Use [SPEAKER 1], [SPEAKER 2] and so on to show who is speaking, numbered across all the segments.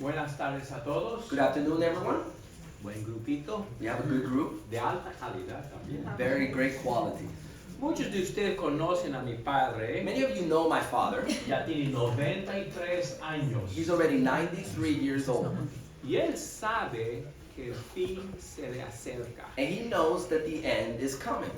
[SPEAKER 1] Buenas tardes a todos.
[SPEAKER 2] Good afternoon, everyone.
[SPEAKER 1] Buen grupito.
[SPEAKER 2] We have a good group.
[SPEAKER 1] De alta calidad también.
[SPEAKER 2] Very great quality.
[SPEAKER 1] Muchos de ustedes conocen a mi padre.
[SPEAKER 2] Many of you know my father.
[SPEAKER 1] Ya tiene 93 años.
[SPEAKER 2] He's already 93 years old.
[SPEAKER 1] Y él sabe que el fin se le acerca.
[SPEAKER 2] And he knows that the end is coming.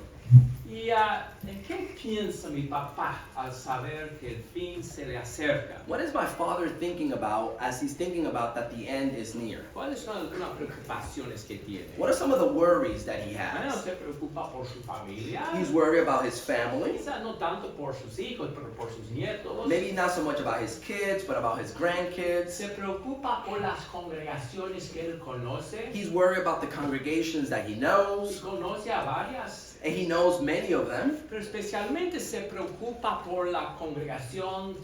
[SPEAKER 1] ¿Y en qué piensa mi papá al saber que el fin se le acerca?
[SPEAKER 2] What is my father thinking about as he's thinking about that the end is near?
[SPEAKER 1] ¿Cuáles son algunas preocupaciones que tiene?
[SPEAKER 2] What are some of the worries that he
[SPEAKER 1] Bueno,
[SPEAKER 2] has?
[SPEAKER 1] se preocupa por su familia.
[SPEAKER 2] He's worried about his family.
[SPEAKER 1] Quizás no tanto por sus hijos, pero por sus nietos.
[SPEAKER 2] Maybe not so much about his kids, but about his grandkids.
[SPEAKER 1] Se preocupa por las congregaciones que él conoce.
[SPEAKER 2] He's worried about the congregations that he
[SPEAKER 1] Y
[SPEAKER 2] knows,
[SPEAKER 1] conoce a varias.
[SPEAKER 2] and he knows many of them.
[SPEAKER 1] Pero especialmente se preocupa por la congregación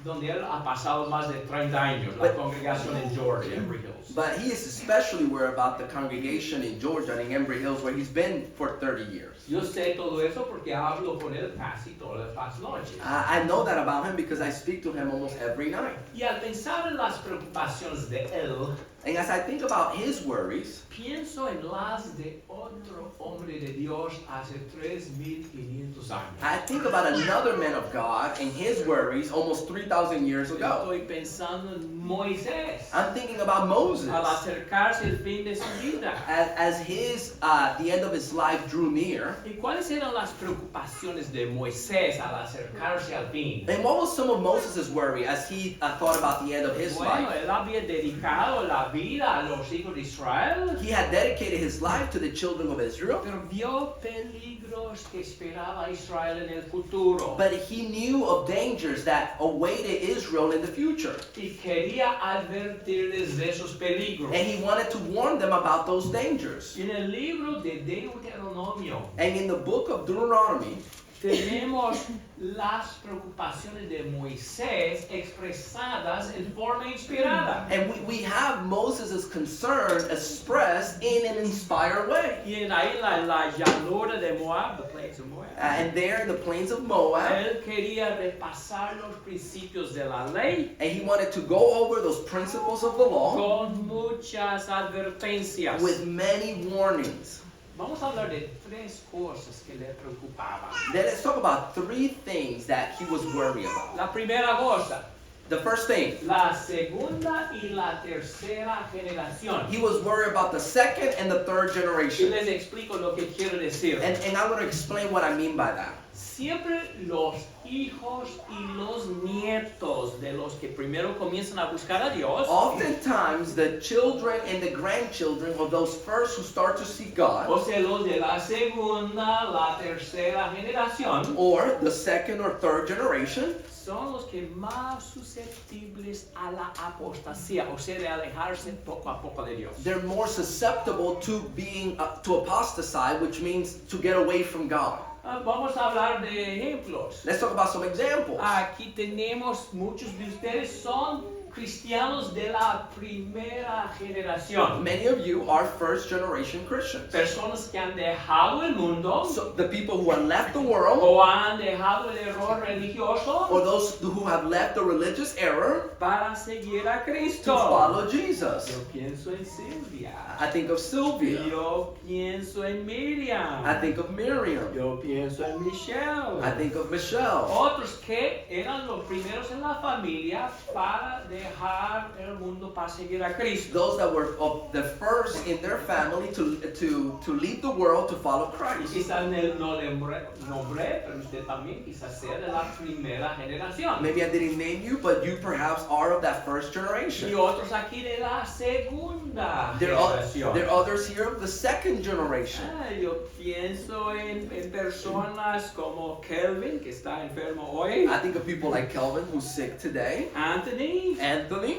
[SPEAKER 1] donde él ha pasado más de 30 años, la congregación en Georgia, Embry Hills.
[SPEAKER 2] But he is especially worried about the congregation in Georgia, in Embry Hills, where he's been for 30 years.
[SPEAKER 1] Yo sé todo eso porque hablo con él casi todas las noches.
[SPEAKER 2] I know that about him because I speak to him almost every night.
[SPEAKER 1] Y al pensar en las preocupaciones de él,
[SPEAKER 2] And as I think about his worries,
[SPEAKER 1] pienso en las de otro hombre de Dios hace 3,500 años.
[SPEAKER 2] I think about another man of God and his worries almost 3,000 years ago.
[SPEAKER 1] Estoy pensando en Moisés.
[SPEAKER 2] I'm thinking about Moses.
[SPEAKER 1] Al acercarse el fin de su vida.
[SPEAKER 2] As the end of his life drew near.
[SPEAKER 1] ¿Y cuáles eran las preocupaciones de Moisés al acercarse al fin?
[SPEAKER 2] And what was some of Moses' worry as he thought about the end of his
[SPEAKER 1] Bueno,
[SPEAKER 2] life?
[SPEAKER 1] él había dedicado la vida a los hijos de Israel,
[SPEAKER 2] He had dedicated his life to the children of Israel,
[SPEAKER 1] pero vio peligros que esperaba a Israel en el futuro.
[SPEAKER 2] but he knew of dangers that awaited Israel in the future.
[SPEAKER 1] Y quería advertirles de esos peligros.
[SPEAKER 2] And he wanted to warn them about those dangers.
[SPEAKER 1] En el libro de Deuteronomio
[SPEAKER 2] And in the book of Deuteronomy,
[SPEAKER 1] tenemos las preocupaciones de Moisés expresadas en forma inspirada.
[SPEAKER 2] and we have Moses' concern expressed in an inspired way.
[SPEAKER 1] Y en ahí la llanura de Moab, the plains of Moab.
[SPEAKER 2] And there in the plains of Moab,
[SPEAKER 1] Él quería repasar los principios de la ley
[SPEAKER 2] and he wanted to go over those principles of the law
[SPEAKER 1] con muchas advertencias.
[SPEAKER 2] with many warnings.
[SPEAKER 1] Vamos a hablar de tres cosas que le preocupaban.
[SPEAKER 2] Then let's talk about three things that he was worried about.
[SPEAKER 1] La primera cosa,
[SPEAKER 2] The first thing,
[SPEAKER 1] la segunda y la tercera generación.
[SPEAKER 2] he was worried about the second and the third
[SPEAKER 1] Y
[SPEAKER 2] generation.
[SPEAKER 1] les explico lo que quiero decir.
[SPEAKER 2] And I'm going to explain what I mean by that.
[SPEAKER 1] Siempre los hijos y los nietos de los que primero comienzan a buscar a Dios
[SPEAKER 2] Oftentimes, the children and the grandchildren of those first who start to seek God,
[SPEAKER 1] o sea, los de la segunda, la tercera generación,
[SPEAKER 2] or the second or third generation,
[SPEAKER 1] son los que más susceptibles a la apostasía, o sea, de alejarse poco a poco de Dios.
[SPEAKER 2] they're more susceptible to being to apostatize, which means to get away from God.
[SPEAKER 1] Vamos a hablar de ejemplos.
[SPEAKER 2] Let's talk about some examples.
[SPEAKER 1] Aquí tenemos, muchos de ustedes son cristianos de la primera generación.
[SPEAKER 2] Many of you are first generation Christians.
[SPEAKER 1] Personas que han dejado el mundo
[SPEAKER 2] So the people who have left the world,
[SPEAKER 1] o han dejado el error religioso
[SPEAKER 2] or those who have left the religious error
[SPEAKER 1] para seguir a
[SPEAKER 2] to
[SPEAKER 1] Cristo.
[SPEAKER 2] follow Jesus.
[SPEAKER 1] Yo pienso en Silvia.
[SPEAKER 2] I think of Sylvia.
[SPEAKER 1] Yo pienso en Miriam.
[SPEAKER 2] I think of Miriam.
[SPEAKER 1] Yo pienso en Michelle.
[SPEAKER 2] I think of Michelle.
[SPEAKER 1] Otros que eran los primeros en la familia para dejar el mundo para seguir a Cristo.
[SPEAKER 2] Those that were of the first in their family to leave the world to follow
[SPEAKER 1] Y
[SPEAKER 2] Christ.
[SPEAKER 1] quizás no le nombré, pero usted también quizás sea de la primera generación.
[SPEAKER 2] Maybe I didn't name you, but you perhaps are of that first
[SPEAKER 1] Y
[SPEAKER 2] generation.
[SPEAKER 1] otros aquí de la segunda
[SPEAKER 2] There are
[SPEAKER 1] generación.
[SPEAKER 2] others here of the second generation.
[SPEAKER 1] Yo pienso en personas como Kelvin, que está enfermo hoy,
[SPEAKER 2] I think of people like Kelvin, who's sick today,
[SPEAKER 1] Anthony,
[SPEAKER 2] Anthony,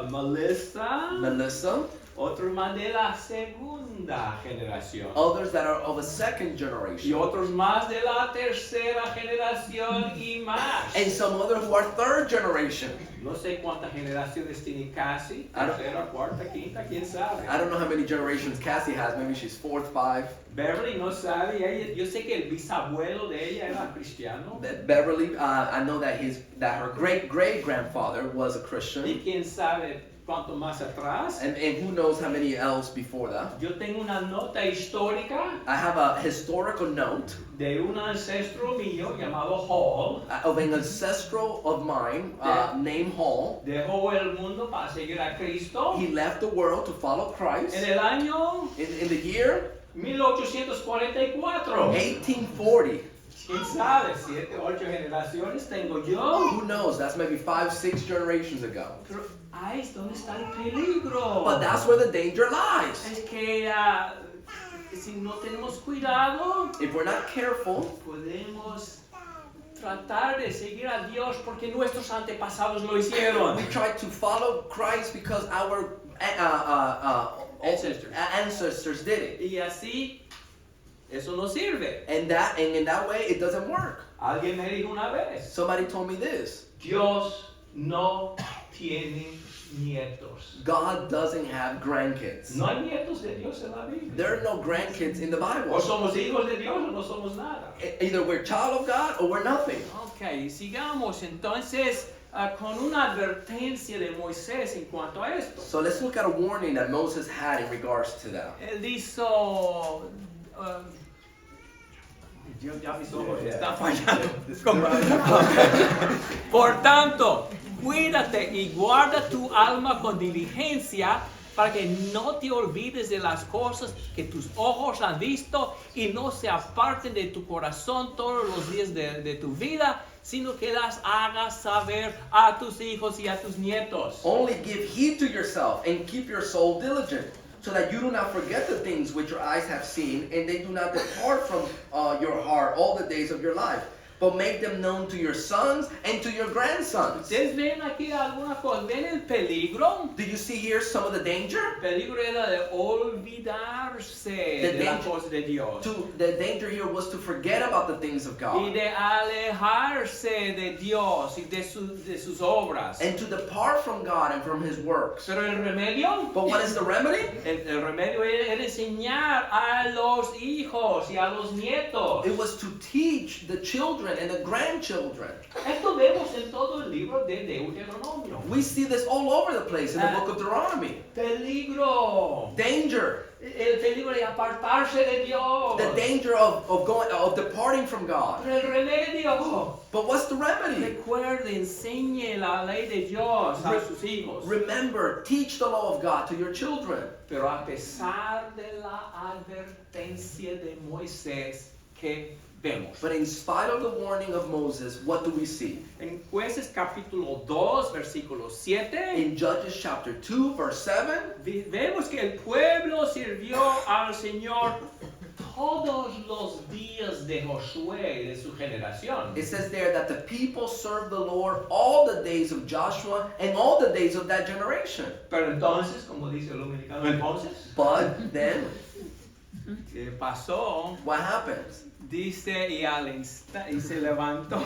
[SPEAKER 1] Melissa,
[SPEAKER 2] Melissa,
[SPEAKER 1] otros más de la segunda generación.
[SPEAKER 2] others that are of a second
[SPEAKER 1] Y
[SPEAKER 2] generation,
[SPEAKER 1] otros más de la tercera generación y más.
[SPEAKER 2] and some other who are third generation.
[SPEAKER 1] No sé cuántas generaciones tiene casi,
[SPEAKER 2] I don't-
[SPEAKER 1] tercera, cuarta, quinta, quién sabe.
[SPEAKER 2] I don't know how many generations Cassie has. Maybe she's fourth, five.
[SPEAKER 1] Beverly no sabe, yo sé que el bisabuelo de ella era cristiano.
[SPEAKER 2] Beverly, I know that her great grandfather was a
[SPEAKER 1] Y
[SPEAKER 2] Christian,
[SPEAKER 1] quién sabe, cuánto más atrás.
[SPEAKER 2] And who knows how many else before that.
[SPEAKER 1] Yo tengo una nota histórica
[SPEAKER 2] I have a historical note
[SPEAKER 1] de un ancestro mío llamado Hall.
[SPEAKER 2] of an ancestral of mine named Hall.
[SPEAKER 1] Dejó el mundo para seguir a Cristo.
[SPEAKER 2] He left the world to follow Christ
[SPEAKER 1] En el año
[SPEAKER 2] in the year
[SPEAKER 1] 1844.
[SPEAKER 2] 1840.
[SPEAKER 1] ¿Quién sabe? 7, 8 generaciones tengo yo.
[SPEAKER 2] Who knows? That's maybe 5, 6 generations ago.
[SPEAKER 1] Pero ahí es donde está el peligro.
[SPEAKER 2] But that's where the danger lies.
[SPEAKER 1] Es que si no tenemos cuidado,
[SPEAKER 2] If we're not careful,
[SPEAKER 1] podemos tratar de seguir a Dios porque nuestros antepasados lo hicieron.
[SPEAKER 2] we try to follow Christ because our ancestors did it.
[SPEAKER 1] Y así, eso no sirve.
[SPEAKER 2] And in that way, it doesn't work.
[SPEAKER 1] Alguien me dijo una vez,
[SPEAKER 2] Somebody told me this.
[SPEAKER 1] Dios no tiene nietos.
[SPEAKER 2] God doesn't have grandkids.
[SPEAKER 1] No hay nietos de Dios en la Biblia.
[SPEAKER 2] There are no grandkids in the
[SPEAKER 1] O
[SPEAKER 2] Bible.
[SPEAKER 1] somos hijos de Dios o no somos nada.
[SPEAKER 2] Either we're child of God or we're nothing.
[SPEAKER 1] Ok, sigamos entonces con una advertencia de Moisés en cuanto a esto.
[SPEAKER 2] So let's look at a warning that Moses had in regards to that.
[SPEAKER 1] Él hizo... ya mis ojos están fallando. Por tanto, cuídate y guarda tu alma con diligencia para que no te olvides de las cosas que tus ojos han visto y no se aparten de tu corazón todos los días de tu vida, sino que las hagas saber a tus hijos y a tus nietos.
[SPEAKER 2] Only give heed to yourself and keep your soul diligent, so that you do not forget the things which your eyes have seen, and they do not depart from your heart all the days of your life. But make them known to your sons and to your grandsons.
[SPEAKER 1] ¿Ustedes ven aquí alguna cosa? ¿Ven el peligro?
[SPEAKER 2] Do you see here some of the danger?
[SPEAKER 1] El peligro era de olvidarse de las cosas de Dios.
[SPEAKER 2] The danger here was to forget about the things of
[SPEAKER 1] Y
[SPEAKER 2] God
[SPEAKER 1] de alejarse de Dios y de sus obras.
[SPEAKER 2] and to depart from God and from His works.
[SPEAKER 1] Pero el remedio,
[SPEAKER 2] But what is the remedy?
[SPEAKER 1] el remedio era enseñar a los hijos y a los nietos.
[SPEAKER 2] It was to teach the children and the grandchildren.
[SPEAKER 1] Esto vemos en todo el libro de Deuteronomio.
[SPEAKER 2] We see this all over the place in the book of Deuteronomy.
[SPEAKER 1] Peligro.
[SPEAKER 2] Danger.
[SPEAKER 1] El peligro de apartarse de Dios.
[SPEAKER 2] The danger of departing from God.
[SPEAKER 1] Pero el remedio.
[SPEAKER 2] But what's the remedy?
[SPEAKER 1] Recuerde, enseñe la ley de Dios a sus hijos.
[SPEAKER 2] Remember, teach the law of God to your children.
[SPEAKER 1] Pero a pesar de la advertencia de Moisés, ¿qué vemos?
[SPEAKER 2] But in spite of the warning of Moses, what do we see?
[SPEAKER 1] En Jueces capítulo 2, versículo 7,
[SPEAKER 2] In Judges chapter 2, verse 7,
[SPEAKER 1] vemos que el pueblo sirvió al Señor todos los días de Josué y de su generación.
[SPEAKER 2] it says there that the people served the Lord all the days of Joshua and all the days of that generation.
[SPEAKER 1] Pero entonces, como dice el dominicano, entonces,
[SPEAKER 2] But then,
[SPEAKER 1] ¿qué pasó?
[SPEAKER 2] what happens?
[SPEAKER 1] Dice, y se levantó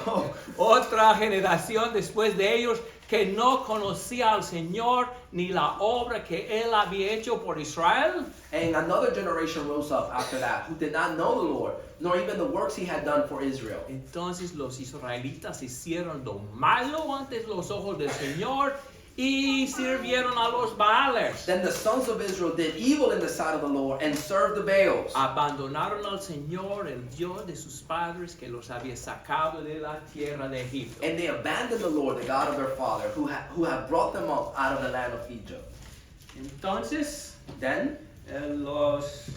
[SPEAKER 1] otra generación después de ellos que no conocía al Señor ni la obra que Él había hecho por Israel.
[SPEAKER 2] And another generation rose up after that who did not know the Lord, nor even the works He had done for Israel.
[SPEAKER 1] Entonces los israelitas hicieron lo malo ante los ojos del Señor y sirvieron a los Baales.
[SPEAKER 2] Then the sons of Israel did evil in the sight of the Lord and served the Baals.
[SPEAKER 1] Abandonaron al Señor, el Dios de sus padres, que los había sacado de la tierra de Egipto.
[SPEAKER 2] And they abandoned the Lord, the God of their father, who had brought them up out of the land of Egypt.
[SPEAKER 1] Entonces,
[SPEAKER 2] Then
[SPEAKER 1] los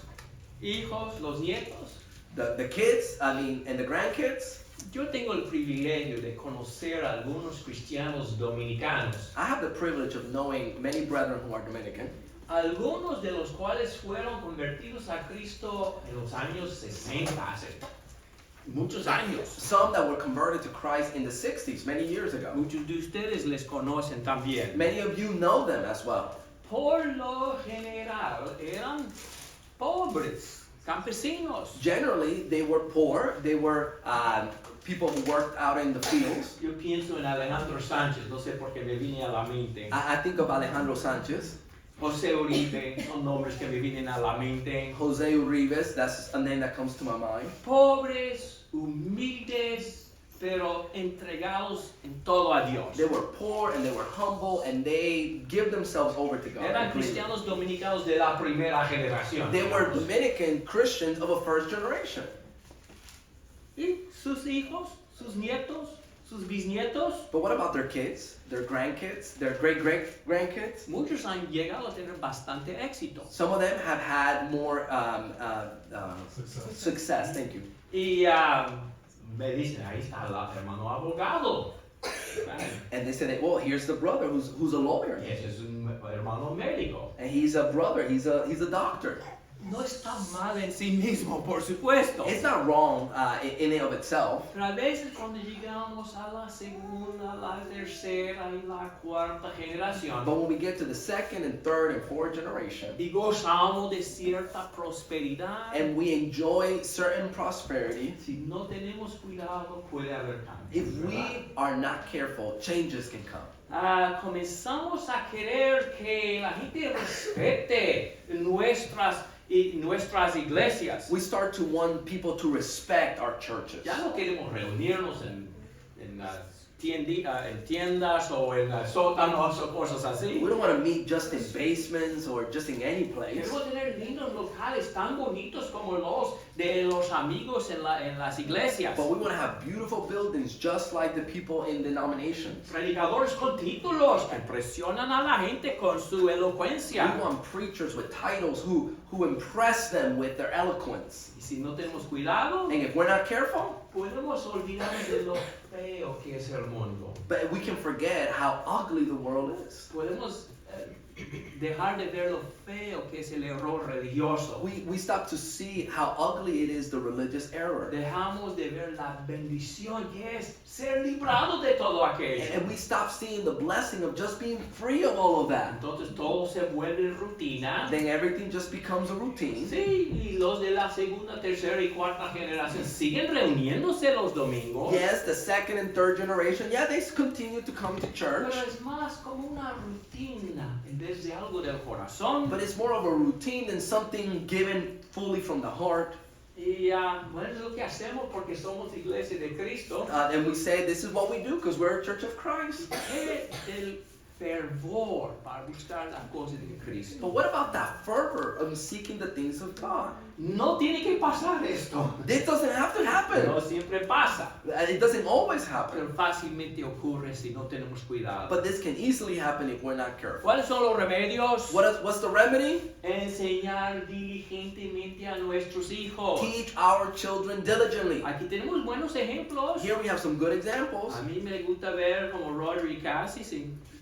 [SPEAKER 1] hijos, los nietos,
[SPEAKER 2] the kids, and the grandkids,
[SPEAKER 1] yo tengo el privilegio de conocer a algunos cristianos dominicanos,
[SPEAKER 2] I have the privilege of knowing many brethren who are Dominican,
[SPEAKER 1] algunos de los cuales fueron convertidos a Cristo en los años 60, hace muchos años.
[SPEAKER 2] some that were converted to Christ in the 60s, many years ago.
[SPEAKER 1] Muchos de ustedes les conocen también.
[SPEAKER 2] Many of you know them as well.
[SPEAKER 1] Por lo general eran pobres, campesinos.
[SPEAKER 2] Generally, they were poor. They were people who worked out in the fields.
[SPEAKER 1] Yo pienso en Alejandro Sánchez, no sé por qué me vine a la mente.
[SPEAKER 2] I think of Alejandro Sanchez,
[SPEAKER 1] José Uribe, son nombres que me vienen a la mente.
[SPEAKER 2] Jose Uribe, that's a name that comes to my mind.
[SPEAKER 1] Pobres, humildes, pero entregados en todo a Dios.
[SPEAKER 2] They were poor and they were humble and they give themselves over to God.
[SPEAKER 1] Eran cristianos dominicanos de la primera generación.
[SPEAKER 2] They were Dominican Christians of a first generation.
[SPEAKER 1] Y sus hijos, sus nietos, sus bisnietos,
[SPEAKER 2] But what about their kids, their grandkids, their great-great-grandkids?
[SPEAKER 1] muchos han llegado a tener bastante éxito.
[SPEAKER 2] Some of them have had more success. Thank you.
[SPEAKER 1] Y me dicen, ahí está el hermano abogado.
[SPEAKER 2] And they said, well, here's the brother who's a lawyer.
[SPEAKER 1] Y ese es un hermano médico.
[SPEAKER 2] And he's a brother, he's a doctor.
[SPEAKER 1] No está mal en sí mismo, por supuesto.
[SPEAKER 2] It's not wrong in and of itself.
[SPEAKER 1] Pero a veces cuando llegamos a la segunda, la tercera y la cuarta generación,
[SPEAKER 2] But when we get to the second and third and fourth generation,
[SPEAKER 1] y gozamos de cierta prosperidad,
[SPEAKER 2] and we enjoy certain prosperity,
[SPEAKER 1] si no tenemos cuidado puede haber cambios.
[SPEAKER 2] if we are not careful, changes can come.
[SPEAKER 1] Comenzamos a querer que la gente respete nuestras iglesias.
[SPEAKER 2] We start to want people to respect our churches.
[SPEAKER 1] Ya no queremos reunirnos en tiendas o en sótanos o cosas así.
[SPEAKER 2] We don't want to meet just in basements or just in any place.
[SPEAKER 1] Queremos tener lindos locales tan bonitos como los de los amigos en las iglesias.
[SPEAKER 2] But we want to have beautiful buildings just like the people in denominations.
[SPEAKER 1] Predicadores con títulos que impresionan a la gente con su elocuencia.
[SPEAKER 2] We want preachers with titles who impress them with their eloquence.
[SPEAKER 1] Y si no tenemos cuidado,
[SPEAKER 2] And if we're not careful,
[SPEAKER 1] podemos olvidarnos de lo feo que es el mundo.
[SPEAKER 2] but we can forget how ugly the world is.
[SPEAKER 1] Podemos dejar de ver lo feo que es el error religioso.
[SPEAKER 2] We stop to see how ugly it is, the religious error.
[SPEAKER 1] Dejamos de ver la bendición que es ser librados de todo aquello.
[SPEAKER 2] And we stop seeing the blessing of just being free of all of that.
[SPEAKER 1] Entonces todo se vuelve rutina.
[SPEAKER 2] Then everything just becomes a routine.
[SPEAKER 1] Sí, y los de la segunda, tercera y cuarta generación siguen reuniéndose los domingos.
[SPEAKER 2] Yes, the second and third generation, yeah, they continue to come to church.
[SPEAKER 1] Pero es más como una rutina en vez de algo del corazón.
[SPEAKER 2] But it's more of a routine than something given fully from the heart.
[SPEAKER 1] Y bueno, es lo que hacemos porque somos iglesia de Cristo.
[SPEAKER 2] And we say this is what we do because we're a church of Christ.
[SPEAKER 1] El fervor para buscar las cosas de Cristo.
[SPEAKER 2] But what about that fervor of seeking the things of God?
[SPEAKER 1] No tiene que pasar esto.
[SPEAKER 2] This doesn't have to happen.
[SPEAKER 1] No siempre pasa.
[SPEAKER 2] And it doesn't always
[SPEAKER 1] Pero
[SPEAKER 2] happen.
[SPEAKER 1] fácilmente ocurre si no tenemos cuidado.
[SPEAKER 2] But this can easily happen if we're not careful.
[SPEAKER 1] ¿Cuáles son los remedios?
[SPEAKER 2] What's the remedy?
[SPEAKER 1] Enseñar diligentemente a nuestros hijos.
[SPEAKER 2] Teach our children diligently.
[SPEAKER 1] Aquí tenemos buenos ejemplos.
[SPEAKER 2] Here we have some good examples.
[SPEAKER 1] A mí me gusta ver como Roger y Cassie,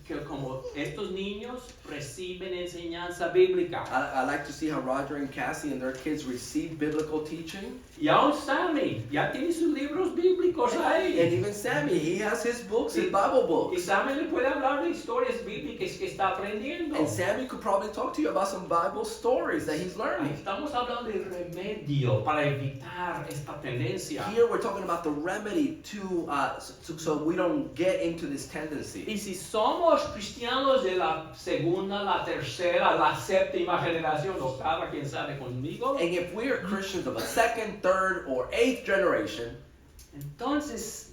[SPEAKER 1] que como estos niños reciben enseñanza bíblica.
[SPEAKER 2] I like to see how Roger and Cassie and their kids receive biblical teaching.
[SPEAKER 1] Y aún Sammy ya tiene sus libros bíblicos
[SPEAKER 2] And
[SPEAKER 1] ahí.
[SPEAKER 2] even Sammy, he has his books, his Bible
[SPEAKER 1] Y
[SPEAKER 2] books.
[SPEAKER 1] Sammy le puede hablar de historias bíblicas que está aprendiendo.
[SPEAKER 2] And Sammy could probably talk to you about some Bible stories that he's learning.
[SPEAKER 1] Estamos hablando de remedio para evitar esta tendencia.
[SPEAKER 2] Here we're talking about the remedy so we don't get into this tendency.
[SPEAKER 1] Y si somos cristianos de la segunda, la tercera, la séptima generación, octava, quién sabe conmigo,
[SPEAKER 2] And if we are Christians of a second, third, or eighth generation,
[SPEAKER 1] entonces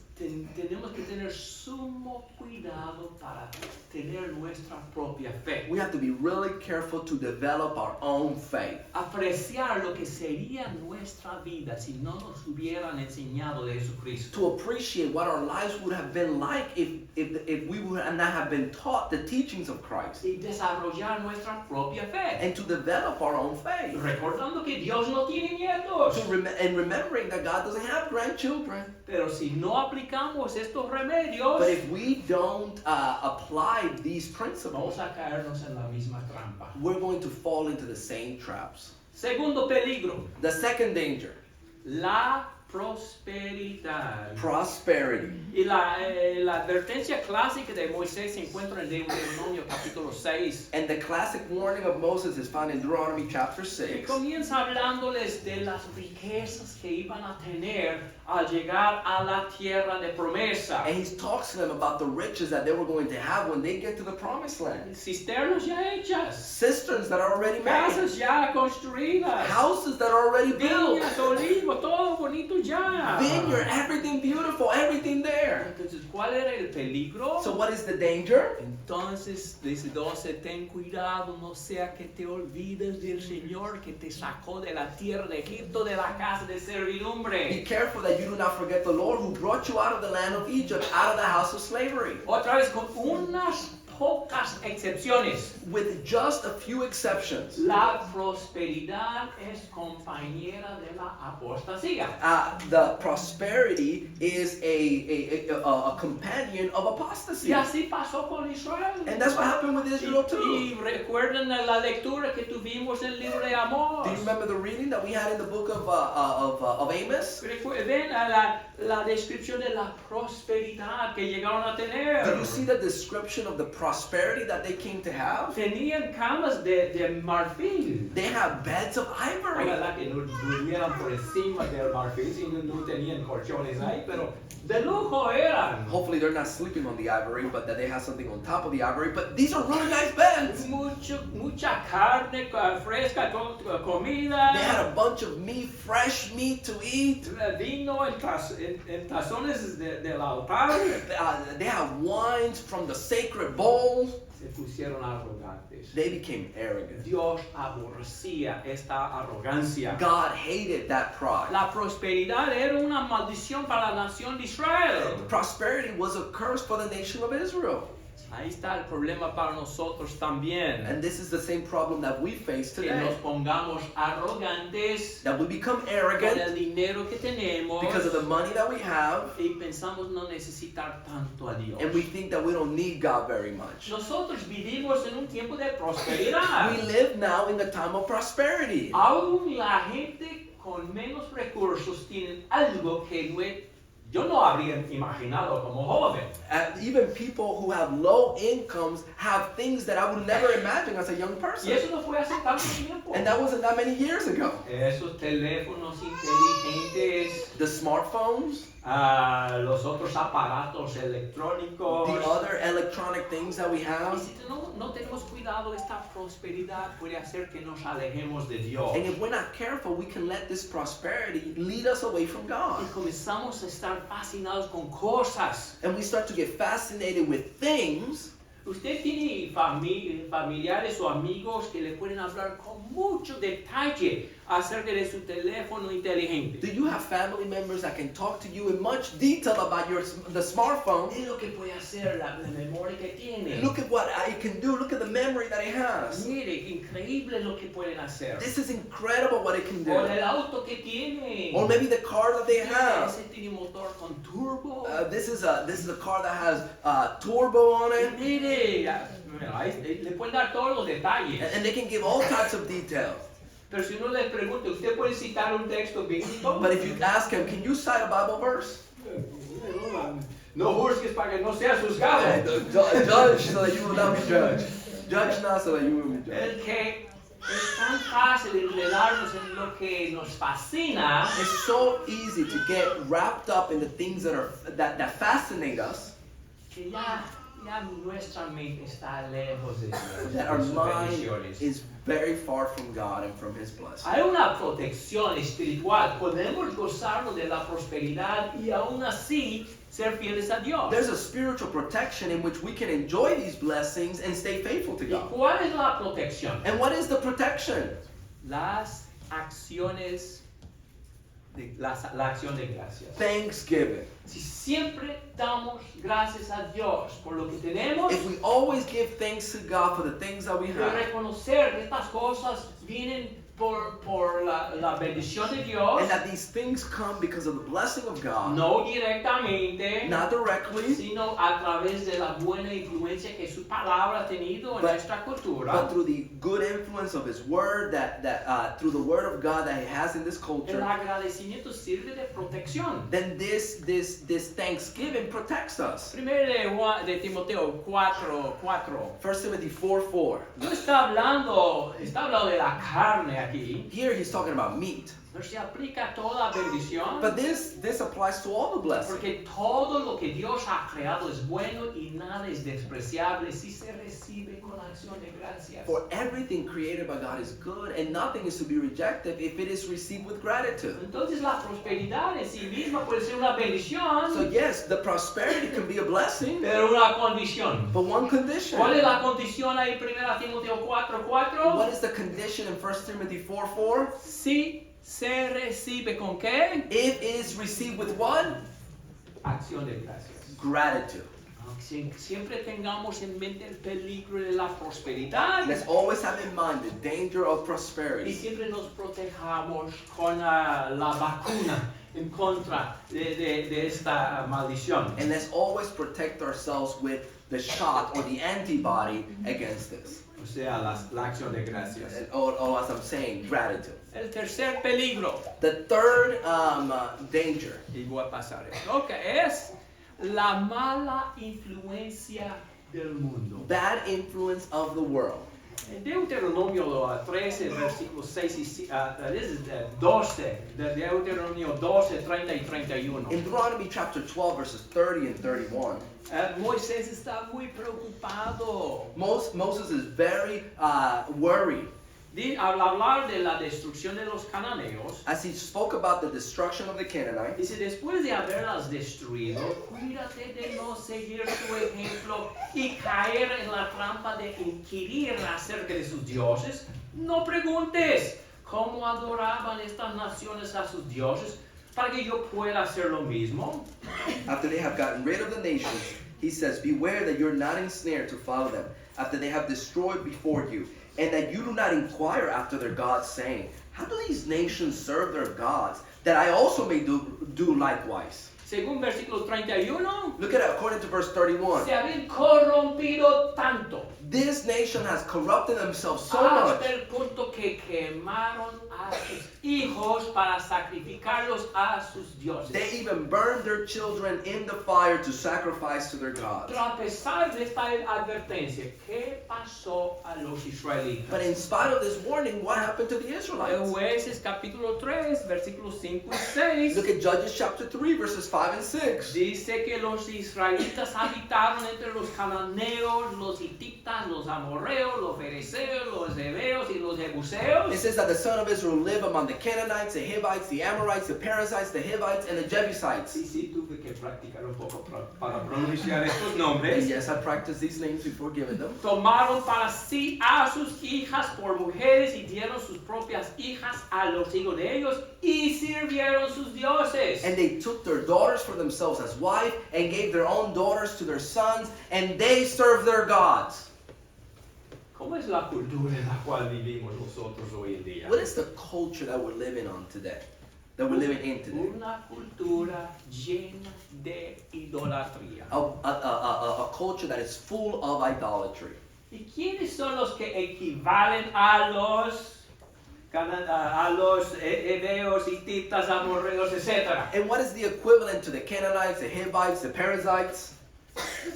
[SPEAKER 1] tenemos que tener sumo cuidado para tener nuestra propia fe.
[SPEAKER 2] we have to be really careful to develop our own faith.
[SPEAKER 1] Apreciar lo que sería nuestra vida si no nos hubieran enseñado de Jesucristo.
[SPEAKER 2] To appreciate what our lives would have been like if we would not have been taught the teachings of Christ.
[SPEAKER 1] Y desarrollar nuestra propia fe.
[SPEAKER 2] And to develop our own faith.
[SPEAKER 1] Recordando que Dios no tiene nietos.
[SPEAKER 2] And remembering that God doesn't have grandchildren.
[SPEAKER 1] Pero si no aplicamos estos remedios,
[SPEAKER 2] But if we don't apply these principles,
[SPEAKER 1] vamos a caernos en la misma trampa.
[SPEAKER 2] we're going to fall into the same traps.
[SPEAKER 1] Segundo peligro,
[SPEAKER 2] The second danger,
[SPEAKER 1] la prosperidad.
[SPEAKER 2] prosperity.
[SPEAKER 1] Y la advertencia clásica de Moisés se encuentra en Deuteronomio capítulo 6.
[SPEAKER 2] And the classic warning of Moses is found in Deuteronomy chapter
[SPEAKER 1] Que
[SPEAKER 2] 6.
[SPEAKER 1] comienza hablándoles de las riquezas que iban a tener al llegar a la tierra de promesa.
[SPEAKER 2] And he talks to them about the riches that they were going to have when they get to the promised land.
[SPEAKER 1] Cisternas ya hechas,
[SPEAKER 2] Cisterns that are already made.
[SPEAKER 1] casas ya construidas,
[SPEAKER 2] Houses that are already built.
[SPEAKER 1] viñas, olivos, todo bonito ya.
[SPEAKER 2] Vineyard, everything beautiful, everything there.
[SPEAKER 1] Entonces, ¿cuál era el peligro?
[SPEAKER 2] So what is the danger?
[SPEAKER 1] Entonces, dice 12, ten cuidado, no sea que te olvides del Señor que te sacó de la tierra de Egipto, de la casa de
[SPEAKER 2] Be
[SPEAKER 1] servidumbre.
[SPEAKER 2] careful that you do not forget the Lord who brought you out of the land of Egypt, out of the house of slavery.
[SPEAKER 1] Otra vez, con unas pocas excepciones.
[SPEAKER 2] With just a few exceptions.
[SPEAKER 1] La prosperidad es compañera de la apostasía.
[SPEAKER 2] The prosperity is a companion of apostasy.
[SPEAKER 1] Y así pasó con Israel.
[SPEAKER 2] And that's what happened with Israel too.
[SPEAKER 1] Y recuerden la lectura que tuvimos en el libro de Amós.
[SPEAKER 2] Do you remember the reading that we had in the book of Amos?
[SPEAKER 1] Recuerden la descripción de la prosperidad que llegaron a tener.
[SPEAKER 2] Do you see the description of the prosperity that they came to have?
[SPEAKER 1] Tenían camas de marfil.
[SPEAKER 2] They have beds of ivory.
[SPEAKER 1] Ojalá que no durmieran por encima del marfil, si no tenían colchones ahí, pero de lujo eran.
[SPEAKER 2] Hopefully they're not sleeping on the ivory, but that they have something on top of the ivory. But these are really nice beds.
[SPEAKER 1] Mucha carne fresca, comida.
[SPEAKER 2] They had a bunch of meat, fresh meat to eat.
[SPEAKER 1] Vino en tazones del altar.
[SPEAKER 2] They have wines from the sacred bowl.
[SPEAKER 1] Se pusieron arrogantes.
[SPEAKER 2] They became arrogant.
[SPEAKER 1] Dios aborrecía esta arrogancia.
[SPEAKER 2] God hated that pride.
[SPEAKER 1] La prosperidad era una maldición para la nación de Israel.
[SPEAKER 2] Prosperity was a curse for the nation of Israel.
[SPEAKER 1] Ahí está el problema para nosotros también.
[SPEAKER 2] And this is the same problem that we face
[SPEAKER 1] Que
[SPEAKER 2] today.
[SPEAKER 1] nos pongamos arrogantes
[SPEAKER 2] That we become
[SPEAKER 1] por
[SPEAKER 2] arrogant
[SPEAKER 1] el dinero que tenemos
[SPEAKER 2] because of the money that we have,
[SPEAKER 1] y pensamos no necesitar tanto a Dios.
[SPEAKER 2] and we think that we don't need God very much.
[SPEAKER 1] Nosotros vivimos en un tiempo de prosperidad.
[SPEAKER 2] We live now in the time of prosperity.
[SPEAKER 1] Aún la gente con menos recursos tienen algo que yo no habría imaginado como joven.
[SPEAKER 2] Even people who have low incomes have things that I would never imagine as a young
[SPEAKER 1] Y
[SPEAKER 2] person.
[SPEAKER 1] eso no fue hace tanto tiempo.
[SPEAKER 2] And that wasn't that many years ago.
[SPEAKER 1] Esos teléfonos inteligentes,
[SPEAKER 2] The smartphones,
[SPEAKER 1] los otros aparatos electrónicos.
[SPEAKER 2] the other electronic things that we
[SPEAKER 1] Y
[SPEAKER 2] have.
[SPEAKER 1] si no tenemos cuidado, esta prosperidad puede hacer que nos alejemos de Dios.
[SPEAKER 2] And if we're not careful, we can let this prosperity lead us away from God.
[SPEAKER 1] Y comenzamos a estar fascinados con cosas.
[SPEAKER 2] And we start to get fascinated with things.
[SPEAKER 1] Usted tiene familiares o amigos que le pueden hablar con mucho detalle acerca de su teléfono inteligente.
[SPEAKER 2] Do you have family members that can talk to you in much detail about the smartphone?
[SPEAKER 1] Es lo que puede hacer, la memoria que tiene.
[SPEAKER 2] Look at what it can do. Look at the memory that it has.
[SPEAKER 1] Mire, increíble lo que pueden hacer.
[SPEAKER 2] This is incredible what it can do.
[SPEAKER 1] O el auto que tiene.
[SPEAKER 2] Or maybe the car that they have.
[SPEAKER 1] Ese tiene motor con turbo.
[SPEAKER 2] This is a car that has turbo on
[SPEAKER 1] Y
[SPEAKER 2] it,
[SPEAKER 1] mire, ahí le pueden dar todos los detalles.
[SPEAKER 2] and they can give all types of details.
[SPEAKER 1] Pero si uno le pregunta, ¿usted puede citar un texto bíblico?
[SPEAKER 2] But if you ask him, can you cite a Bible verse?
[SPEAKER 1] No juzgues para que no seas juzgado.
[SPEAKER 2] Judge so that you will not be judged. Judge not so that you will be judged.
[SPEAKER 1] El que es tan fácil enredarnos en lo que nos fascina,
[SPEAKER 2] It's so easy to get wrapped up in the things that fascinate us,
[SPEAKER 1] que ya nuestra mente está lejos de Dios.
[SPEAKER 2] that our
[SPEAKER 1] de sus
[SPEAKER 2] mind
[SPEAKER 1] bendiciones.
[SPEAKER 2] is very far from God and from His blessing.
[SPEAKER 1] Hay una protección espiritual. Podemos gozarnos de la prosperidad y aún así ser fieles a Dios.
[SPEAKER 2] There's a spiritual protection in which we can enjoy these blessings and stay faithful to
[SPEAKER 1] ¿Y
[SPEAKER 2] God.
[SPEAKER 1] cuál es la protección?
[SPEAKER 2] And what is the protection?
[SPEAKER 1] Las acciones, la acción de gracias.
[SPEAKER 2] Thanksgiving.
[SPEAKER 1] Si siempre damos gracias a Dios por lo que tenemos,
[SPEAKER 2] If we always give thanks to God for the things that we
[SPEAKER 1] y
[SPEAKER 2] have,
[SPEAKER 1] reconocer que estas cosas vienen por la bendición de Dios,
[SPEAKER 2] and that these things come because of the blessing of God,
[SPEAKER 1] no directamente,
[SPEAKER 2] not directly,
[SPEAKER 1] sino a través de la buena influencia que su palabra ha tenido en
[SPEAKER 2] But-
[SPEAKER 1] nuestra cultura.
[SPEAKER 2] but through the good influence of His Word, through the Word of God that He has in this
[SPEAKER 1] El
[SPEAKER 2] culture,
[SPEAKER 1] agradecimiento sirve de protección.
[SPEAKER 2] then this Thanksgiving protects us.
[SPEAKER 1] Primero de Timoteo 4:4.
[SPEAKER 2] 1 Timothy 4:4.
[SPEAKER 1] No está hablando de la carne aquí.
[SPEAKER 2] Here he's talking about meat.
[SPEAKER 1] Pero se aplica a toda bendición.
[SPEAKER 2] But this applies to all the blessings.
[SPEAKER 1] Porque todo lo que Dios ha creado es bueno y nada es despreciable si se recibe con acción de gracias.
[SPEAKER 2] For everything created by God is good, and nothing is to be rejected if it is received with gratitude.
[SPEAKER 1] Entonces la prosperidad en sí misma puede ser una bendición,
[SPEAKER 2] So yes, the prosperity can be a blessing,
[SPEAKER 1] pero una condición.
[SPEAKER 2] but one condition.
[SPEAKER 1] ¿Cuál es la condición ahí en 1 Timoteo 4:4?
[SPEAKER 2] What is the condition in 1 Timothy 4:4?
[SPEAKER 1] Si se recibe con qué?
[SPEAKER 2] It is received with what?
[SPEAKER 1] Acción de gracias.
[SPEAKER 2] Gratitude.
[SPEAKER 1] Siempre tengamos en mente el peligro de la prosperidad
[SPEAKER 2] Let's always have in mind the danger of
[SPEAKER 1] y
[SPEAKER 2] prosperity.
[SPEAKER 1] siempre nos protejamos con la vacuna en contra de esta maldición.
[SPEAKER 2] And let's always protect ourselves with the shot or the antibody against this.
[SPEAKER 1] O sea, la acción de gracias.
[SPEAKER 2] Or as I'm saying, gratitude.
[SPEAKER 1] El tercer peligro,
[SPEAKER 2] The third danger
[SPEAKER 1] y voy a pasar esto, que es la mala influencia del mundo.
[SPEAKER 2] bad influence of the world.
[SPEAKER 1] En Deuteronomio 13, versículos 6 y 12, de Deuteronomio 12, 30 y 31.
[SPEAKER 2] In Deuteronomy chapter 12, verses 30 and 31,
[SPEAKER 1] Moisés está muy preocupado.
[SPEAKER 2] Moses is very worried.
[SPEAKER 1] Al hablar de la destrucción de los cananeos,
[SPEAKER 2] As he spoke about the destruction of the Canaanites,
[SPEAKER 1] dice, después de haberlas destruido, cuídate de no seguir su ejemplo y caer en la trampa de inquirir acerca de sus dioses. No preguntes cómo adoraban estas naciones a sus dioses para que yo pueda hacer lo mismo.
[SPEAKER 2] after they have gotten rid of the nations, he says, beware that you're not ensnared to follow them, after they have destroyed before you, and that you do not inquire after their gods, saying, how do these nations serve their gods, that I also may do likewise?
[SPEAKER 1] Según versículo 31,
[SPEAKER 2] Look at it according to verse 31.
[SPEAKER 1] se habían corrompido tanto
[SPEAKER 2] This nation has corrupted themselves so much
[SPEAKER 1] hasta el punto que quemaron a sus hijos para sacrificarlos a sus dioses.
[SPEAKER 2] they even burned their children in the fire to sacrifice to their gods.
[SPEAKER 1] Pero a pesar de esta advertencia, ¿qué pasó a los israelitas?
[SPEAKER 2] But in spite of this warning, what happened to the Israelites?
[SPEAKER 1] Jueces capítulo 3, versículos 5 y 6.
[SPEAKER 2] Look at Judges chapter 3, verses 5 and 6.
[SPEAKER 1] Dice que los israelitas habitaron entre los cananeos, los hititas, los amorreos, los fereceos, los heveos y los
[SPEAKER 2] It
[SPEAKER 1] jebuseos.
[SPEAKER 2] says that the son of Israel lived among the Canaanites, the Hivites, the Amorites, the Perizzites, the Hivites, and the Jebusites.
[SPEAKER 1] Sí, tuve que practicar un poco para pronunciar estos
[SPEAKER 2] And
[SPEAKER 1] nombres.
[SPEAKER 2] yes, I practiced these names before giving them.
[SPEAKER 1] Tomaron para sí a sus hijas por mujeres y dieron sus propias hijas a los hijos de ellos y sirvieron sus dioses.
[SPEAKER 2] And they took their daughters for themselves as wife, and gave their own daughters to their sons, and they served their gods.
[SPEAKER 1] ¿Cómo es la cultura en la cual vivimos nosotros hoy en día?
[SPEAKER 2] What is the culture that we're living on today? That we're living in today?
[SPEAKER 1] Una cultura llena de idolatría.
[SPEAKER 2] A culture that is full of idolatry.
[SPEAKER 1] ¿Y quiénes son los que equivalen a los heveos, hititas, amorreos, etcétera?
[SPEAKER 2] And what is the equivalent to the Canaanites, the Hivites, the Perizzites?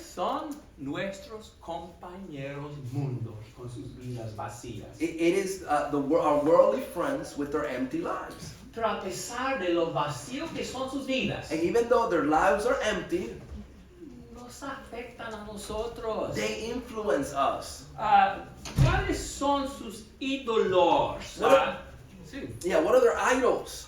[SPEAKER 1] Son nuestros compañeros mundos con sus vidas vacías.
[SPEAKER 2] It is our worldly friends with their empty lives.
[SPEAKER 1] Pero a pesar de lo vacío que son sus vidas,
[SPEAKER 2] And even though their lives are empty,
[SPEAKER 1] nos afectan a nosotros.
[SPEAKER 2] they influence us.
[SPEAKER 1] ¿Cuáles son sus ídolos? Sí.
[SPEAKER 2] Yeah, what are their idols?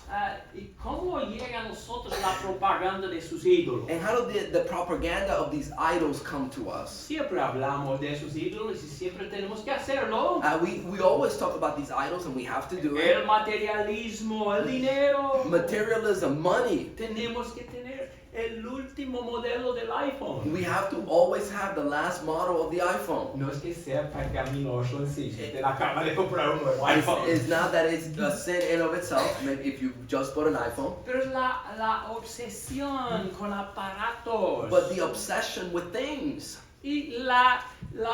[SPEAKER 1] ¿Y cómo llega a nosotros la propaganda de sus ídolos?
[SPEAKER 2] And how do the propaganda of these idols come to us?
[SPEAKER 1] Siempre hablamos de esos ídolos y siempre tenemos que hacerlo.
[SPEAKER 2] We always talk about these idols, and we have to do
[SPEAKER 1] El
[SPEAKER 2] it.
[SPEAKER 1] materialismo, el dinero.
[SPEAKER 2] Materialism, money.
[SPEAKER 1] Tenemos que tener el último modelo del iPhone.
[SPEAKER 2] We have to always have the last model of the iPhone.
[SPEAKER 1] No es que sea pecaminoso en sí, si te acaba de comprar un nuevo iPhone.
[SPEAKER 2] It's not that it's a sin in of itself, maybe if you just bought an iPhone,
[SPEAKER 1] Pero es la obsesión con aparatos.
[SPEAKER 2] but the obsession with things.
[SPEAKER 1] Y la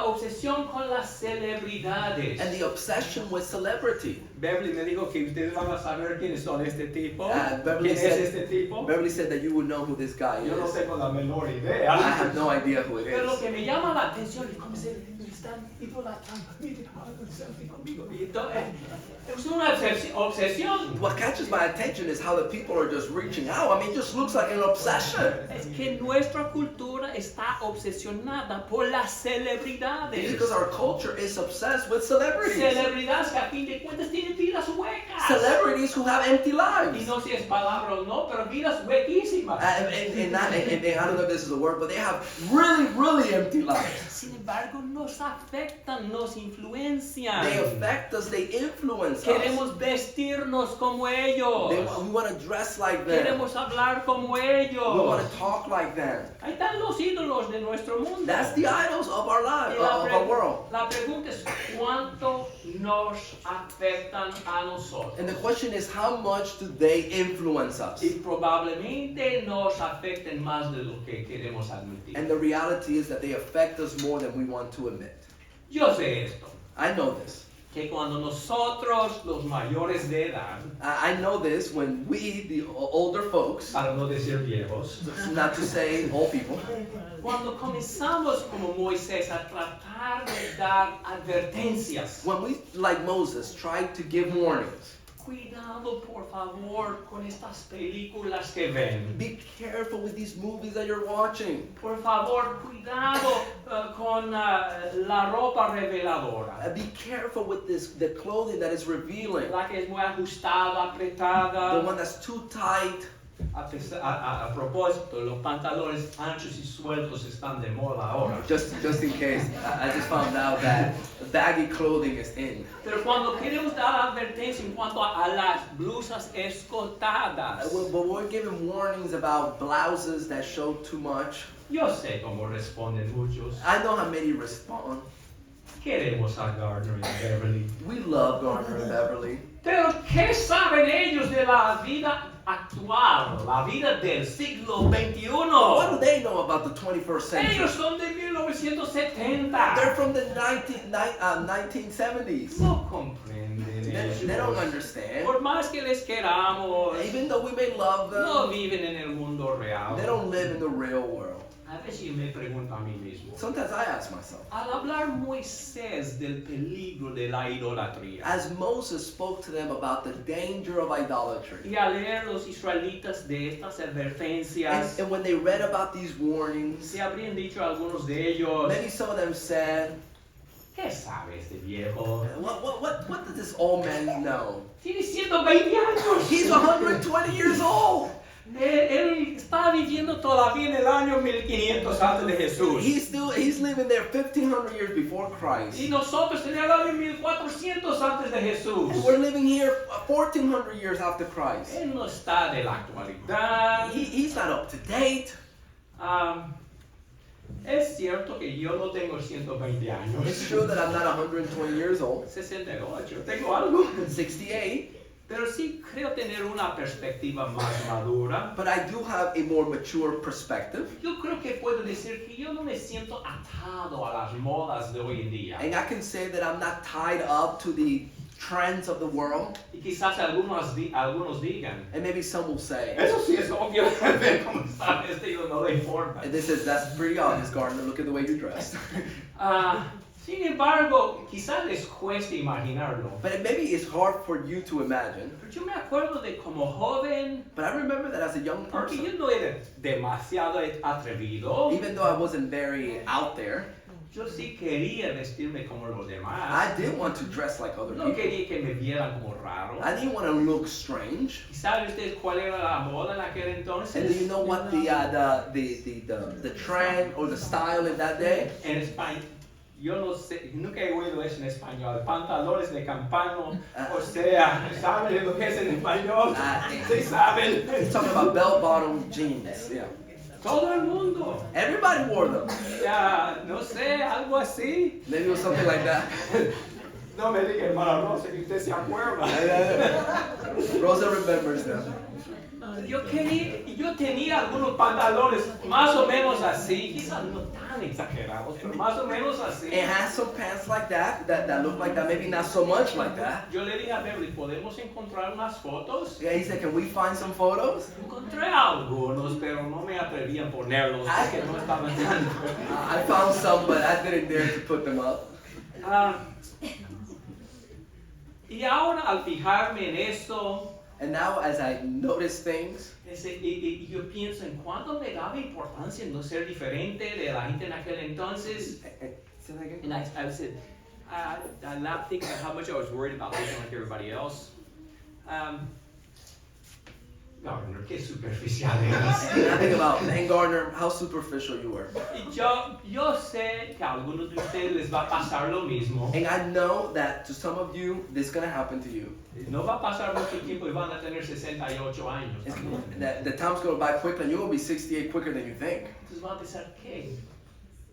[SPEAKER 1] obsesión con las celebridades.
[SPEAKER 2] And the obsession with celebrity.
[SPEAKER 1] Beverly me dijo que ustedes van a saber quiénes son este tipo.
[SPEAKER 2] Beverly
[SPEAKER 1] ¿Quién es
[SPEAKER 2] said-
[SPEAKER 1] este tipo?
[SPEAKER 2] Beverly said that you would know who this guy
[SPEAKER 1] Yo no
[SPEAKER 2] is.
[SPEAKER 1] tengo la menor
[SPEAKER 2] I
[SPEAKER 1] idea.
[SPEAKER 2] have no idea who it
[SPEAKER 1] Pero lo
[SPEAKER 2] is.
[SPEAKER 1] que me llama la atención es cómo se están idolatrando. Mire, hagan un selfie conmigo. Y entonces, es una obsesión.
[SPEAKER 2] What catches my attention is how the people are just reaching out. I mean, it just looks like an obsession.
[SPEAKER 1] Es que nuestra cultura está obsesionada por las
[SPEAKER 2] It's
[SPEAKER 1] celebridades.
[SPEAKER 2] because our culture is obsessed with celebrities.
[SPEAKER 1] Celebridades que a fin de cuentas tienen vidas huecas.
[SPEAKER 2] Celebrities who have empty
[SPEAKER 1] Y
[SPEAKER 2] lives.
[SPEAKER 1] no sé si es palabra o no, pero vidas huequísimas.
[SPEAKER 2] And I don't know if this is a word, but they have really, really empty lives.
[SPEAKER 1] Sin embargo, nos afectan, nos influencian.
[SPEAKER 2] They affect us, they influence us.
[SPEAKER 1] Queremos vestirnos como ellos.
[SPEAKER 2] We want to dress like them.
[SPEAKER 1] Queremos hablar como
[SPEAKER 2] We
[SPEAKER 1] ellos.
[SPEAKER 2] want to talk like them.
[SPEAKER 1] Ahí están los ídolos de nuestro mundo.
[SPEAKER 2] That's the idols of our life,
[SPEAKER 1] Y
[SPEAKER 2] of our world.
[SPEAKER 1] la pregunta es, ¿cuánto nos afectan a nosotros?
[SPEAKER 2] And the question is, how much do they influence us?
[SPEAKER 1] Y probablemente nos afecten más de lo que queremos admitir.
[SPEAKER 2] And the reality is that they affect us more than we want to admit.
[SPEAKER 1] Yo sé esto,
[SPEAKER 2] I know this.
[SPEAKER 1] que cuando nosotros, los mayores de edad,
[SPEAKER 2] I know this when we, the older folks,
[SPEAKER 1] para no decir viejos,
[SPEAKER 2] not to say old people,
[SPEAKER 1] cuando comenzamos como Moisés a tratar de dar advertencias,
[SPEAKER 2] when we, like Moses, tried to give warnings,
[SPEAKER 1] cuidado por favor con estas películas que ven.
[SPEAKER 2] be careful with these movies that you're watching.
[SPEAKER 1] Por favor, cuidado con la ropa reveladora.
[SPEAKER 2] Be careful with the clothing that is revealing.
[SPEAKER 1] La que es muy ajustada,
[SPEAKER 2] The
[SPEAKER 1] apretada.
[SPEAKER 2] one that's too tight.
[SPEAKER 1] A propósito, los pantalones anchos y sueltos están de moda ahora.
[SPEAKER 2] Just in case, I just found out that baggy clothing is in.
[SPEAKER 1] Pero cuando queremos dar advertencia en cuanto a las blusas escotadas,
[SPEAKER 2] But we're giving warnings about blouses that show too much.
[SPEAKER 1] yo sé cómo responden muchos.
[SPEAKER 2] I know how many respond.
[SPEAKER 1] Queremos a Gardner y a Beverly.
[SPEAKER 2] We love Gardner and Beverly.
[SPEAKER 1] Pero ¿qué saben ellos de la vida actual, la vida del siglo
[SPEAKER 2] What do
[SPEAKER 1] XXI?
[SPEAKER 2] they know about the 21st century?
[SPEAKER 1] Ellos son de 1970.
[SPEAKER 2] They're from the 1970s.
[SPEAKER 1] No comprenden
[SPEAKER 2] They don't
[SPEAKER 1] ellos.
[SPEAKER 2] understand.
[SPEAKER 1] Por más que les queramos,
[SPEAKER 2] Even though we may love
[SPEAKER 1] no
[SPEAKER 2] them,
[SPEAKER 1] viven en el mundo real.
[SPEAKER 2] they don't live in the real world.
[SPEAKER 1] A veces yo me pregunto a mí mismo,
[SPEAKER 2] Sometimes I ask myself,
[SPEAKER 1] al hablar Moisés del peligro de la idolatría
[SPEAKER 2] as Moses spoke to them about the danger of idolatry,
[SPEAKER 1] y al leer los israelitas de estas advertencias,
[SPEAKER 2] and when they read about these warnings,
[SPEAKER 1] se habrían dicho algunos de ellos,
[SPEAKER 2] maybe some of them said,
[SPEAKER 1] ¿qué sabe este viejo?
[SPEAKER 2] what does this old man know?
[SPEAKER 1] Tiene 120 años.
[SPEAKER 2] He's 120 years old.
[SPEAKER 1] Él está viviendo todavía en el año 1500 antes de Jesús.
[SPEAKER 2] He's living there 1500 years before Christ.
[SPEAKER 1] Y nosotros en el año 1400 antes de Jesús.
[SPEAKER 2] And we're living here 1400 years after Christ.
[SPEAKER 1] Él no está de la actualidad.
[SPEAKER 2] He's not up to date.
[SPEAKER 1] Es cierto que yo no tengo 120 años.
[SPEAKER 2] It's true that I'm not 120 years old,
[SPEAKER 1] 68, tengo algo.
[SPEAKER 2] 68,
[SPEAKER 1] Pero sí creo tener una perspectiva más madura.
[SPEAKER 2] but I do have a more mature perspective.
[SPEAKER 1] Yo creo que puedo decir que yo no me siento atado a las modas de hoy en día.
[SPEAKER 2] And I can say that I'm not tied up to the trends of the world.
[SPEAKER 1] Y quizás algunos digan,
[SPEAKER 2] And maybe some will say,
[SPEAKER 1] eso sí es obvio, ver cómo está vestido, no le importa.
[SPEAKER 2] and that's pretty obvious, Gardner, look at the way you're dressed.
[SPEAKER 1] Sin embargo, quizás les cueste imaginarlo.
[SPEAKER 2] But maybe it's hard for you to imagine.
[SPEAKER 1] Pero yo me acuerdo de como joven,
[SPEAKER 2] But I remember that as a young
[SPEAKER 1] porque yo
[SPEAKER 2] person,
[SPEAKER 1] no era demasiado atrevido,
[SPEAKER 2] even though I wasn't very out there,
[SPEAKER 1] yo sí quería vestirme como los demás.
[SPEAKER 2] I did want to dress like other
[SPEAKER 1] No
[SPEAKER 2] people.
[SPEAKER 1] quería que me vieran como raro.
[SPEAKER 2] I didn't want to look strange.
[SPEAKER 1] ¿Y sabe usted cuál era la moda en aquel entonces?
[SPEAKER 2] And do you know what the trend or the style in that day?
[SPEAKER 1] En España, yo no sé, nunca he oído eso en español. Pantalones de campano, o sea, ¿saben lo que es en español? Sí saben.
[SPEAKER 2] It's talking about bell-bottom jeans. Yeah.
[SPEAKER 1] Todo el mundo.
[SPEAKER 2] Everybody wore them.
[SPEAKER 1] Ya, no sé, algo así.
[SPEAKER 2] Maybe it was something like that.
[SPEAKER 1] No me diga, hermana Rosa, que usted se acuerda.
[SPEAKER 2] Rosa remembers them.
[SPEAKER 1] Yo tenía algunos pantalones más o menos así, quizás no tan exagerados, pero más o menos así.
[SPEAKER 2] It has some pants like that look like that, maybe not so much like that.
[SPEAKER 1] Yo le dije a Beverly, ¿podemos encontrar unas fotos?
[SPEAKER 2] Yeah, he said, can we find some photos?
[SPEAKER 1] Encontré algunos, pero no me atreví a ponerlos porque no estaban tan.
[SPEAKER 2] I found some, but I didn't dare to put them up.
[SPEAKER 1] Y ahora al fijarme en eso,
[SPEAKER 2] And now as I notice things,
[SPEAKER 1] y yo pienso en cuánto me daba importancia no ser diferente de la gente en aquel entonces.
[SPEAKER 2] say that again?
[SPEAKER 1] And I said, I'm not thinking of how much I was worried about looking like everybody else. Gardner, qué superficial eres.
[SPEAKER 2] And I think about, man, Gardner, how superficial you were.
[SPEAKER 1] Y yo sé que a algunos de ustedes les va a pasar lo mismo.
[SPEAKER 2] And I know that to some of you, this is going to happen to you.
[SPEAKER 1] No va a pasar mucho tiempo y van a tener 68 años.
[SPEAKER 2] The time's going to by quickly, and you're going to be 68 quicker than you think.
[SPEAKER 1] Entonces van a pensar,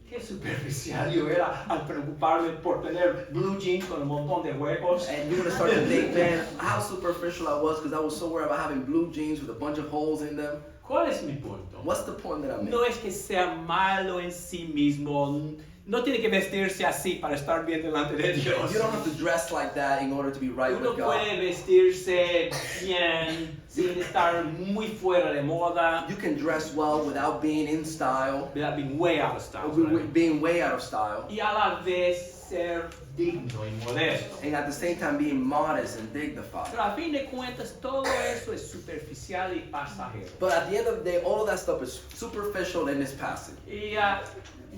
[SPEAKER 1] qué superficial yo era al preocuparme por tener blue jeans con un montón de huecos.
[SPEAKER 2] And you're going to start to think, man, how superficial I was because I was so worried about having blue jeans with a bunch of holes in them.
[SPEAKER 1] ¿Cuál es mi punto?
[SPEAKER 2] What's the point that I'm making?
[SPEAKER 1] No es que sea malo en sí mismo. No tiene que vestirse así para estar bien delante de Dios.
[SPEAKER 2] You don't have to dress like that in order to be right
[SPEAKER 1] Uno
[SPEAKER 2] with God.
[SPEAKER 1] puede vestirse bien sin estar muy fuera de moda.
[SPEAKER 2] You can dress well without being in style,
[SPEAKER 1] Without being way out of style.
[SPEAKER 2] being way out of style,
[SPEAKER 1] Y a la vez ser digno y modesto.
[SPEAKER 2] and at the same time being modest and dignified.
[SPEAKER 1] Pero a fin de cuentas todo eso es superficial y pasajero.
[SPEAKER 2] But at the end of the day, all of that stuff is superficial in this passage.
[SPEAKER 1] Y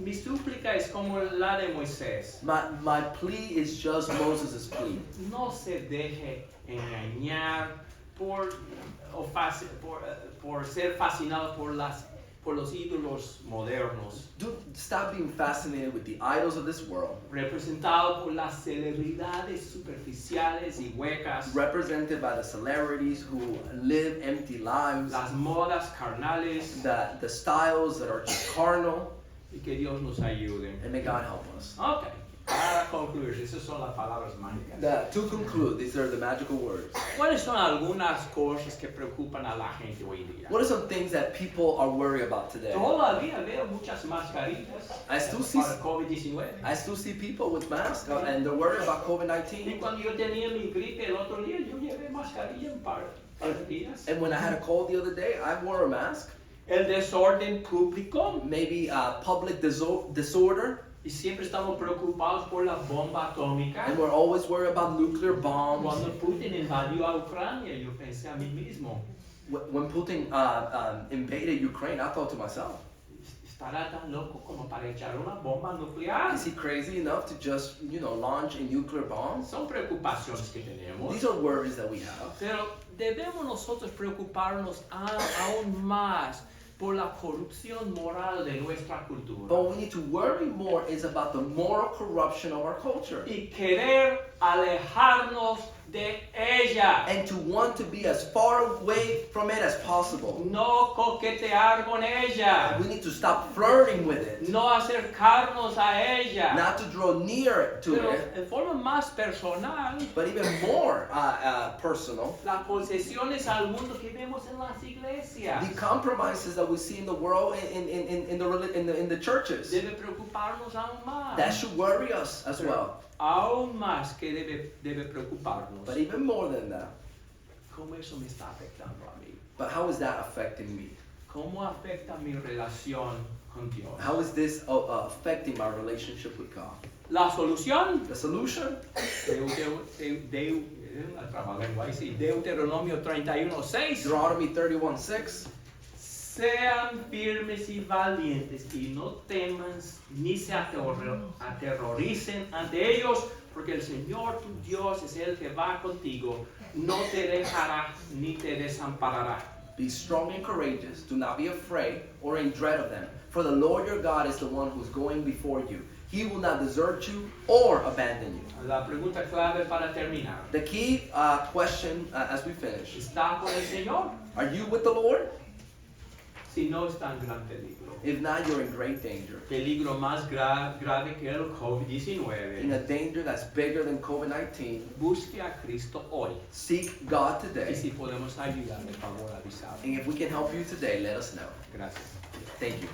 [SPEAKER 1] mi súplica es como la de Moisés.
[SPEAKER 2] My plea is just Moses' plea.
[SPEAKER 1] No se deje engañar por ser fascinado por los ídolos modernos,
[SPEAKER 2] Do stop being fascinated with the idols of this world,
[SPEAKER 1] representado por las celebridades superficiales y huecas,
[SPEAKER 2] represented by the celebrities who live empty lives,
[SPEAKER 1] las modas carnales,
[SPEAKER 2] the styles that are just carnal,
[SPEAKER 1] y que Dios nos ayude.
[SPEAKER 2] and may God help us.
[SPEAKER 1] Ok, para concluir, esas son las palabras mágicas.
[SPEAKER 2] To conclude, these are the magical words.
[SPEAKER 1] ¿Cuáles son algunas cosas que preocupan a la gente hoy día?
[SPEAKER 2] What are some things that people are worried about today?
[SPEAKER 1] Todavía veo muchas mascarillas
[SPEAKER 2] I still see
[SPEAKER 1] para COVID-19.
[SPEAKER 2] people with masks and they're worried about
[SPEAKER 1] Y
[SPEAKER 2] COVID-19.
[SPEAKER 1] cuando yo tenía mi gripe el otro día, yo llevé mascarilla un par de días.
[SPEAKER 2] And when I had a cold the other day, I wore a mask.
[SPEAKER 1] El desorden público,
[SPEAKER 2] Maybe public disorder,
[SPEAKER 1] y siempre estamos preocupados por la bomba atómica.
[SPEAKER 2] and we're always worried about nuclear bombs.
[SPEAKER 1] Cuando Putin invadió a Ucrania, yo pensé a mí mismo,
[SPEAKER 2] When Putin invaded Ukraine, I thought to myself,
[SPEAKER 1] ¿estará tan loco como para echar una bomba nuclear?
[SPEAKER 2] is he crazy enough to just, launch a nuclear bomb?
[SPEAKER 1] Son preocupaciones que tenemos.
[SPEAKER 2] These are worries that we have.
[SPEAKER 1] Pero debemos nosotros preocuparnos aún más por la corrupción moral de nuestra cultura.
[SPEAKER 2] But what we need to worry more is about the moral corruption of our culture.
[SPEAKER 1] Y querer alejarnos de ella.
[SPEAKER 2] And to want to be as far away from it as possible.
[SPEAKER 1] No coquetear con ella.
[SPEAKER 2] We need to stop flirting with it.
[SPEAKER 1] No acercarnos a ella.
[SPEAKER 2] Not to draw near to
[SPEAKER 1] Pero
[SPEAKER 2] it,
[SPEAKER 1] en forma más personal,
[SPEAKER 2] but even more personal.
[SPEAKER 1] las concesiones al mundo que vemos en las iglesias
[SPEAKER 2] The compromises that we see in the world in the churches.
[SPEAKER 1] debe preocuparnos aún más.
[SPEAKER 2] That should worry us as well.
[SPEAKER 1] Aún más que debe preocuparnos.
[SPEAKER 2] But even more than that,
[SPEAKER 1] ¿Cómo eso me está afectando a mí?
[SPEAKER 2] but how is that affecting me?
[SPEAKER 1] ¿Cómo afecta mi relación con Dios?
[SPEAKER 2] How is this affecting my relationship with God?
[SPEAKER 1] La solución,
[SPEAKER 2] The solution?
[SPEAKER 1] Deuteronomio 31:6.
[SPEAKER 2] Deuteronomy 31:6.
[SPEAKER 1] Sean firmes y valientes y no teman ni se aterroricen ante ellos, porque el Señor tu Dios es el que va contigo, no te dejará ni te desamparará.
[SPEAKER 2] Be strong and courageous. Do not be afraid or in dread of them. For the Lord your God is the one who's going before you. He will not desert you or abandon you.
[SPEAKER 1] La pregunta clave para terminar.
[SPEAKER 2] The key question as we finish.
[SPEAKER 1] ¿Está con el Señor?
[SPEAKER 2] Are you with the Lord?
[SPEAKER 1] si no está en gran peligro.
[SPEAKER 2] If not, you're in great danger.
[SPEAKER 3] Peligro más grave que el
[SPEAKER 2] In
[SPEAKER 3] COVID-19.
[SPEAKER 2] a danger that's bigger than COVID-19.
[SPEAKER 1] Busque a Cristo hoy.
[SPEAKER 2] Seek God
[SPEAKER 1] Y
[SPEAKER 2] today.
[SPEAKER 1] si podemos ayudar, por favor, avisar.
[SPEAKER 2] And if we can help you today, let us know.
[SPEAKER 1] Gracias.
[SPEAKER 2] Thank you.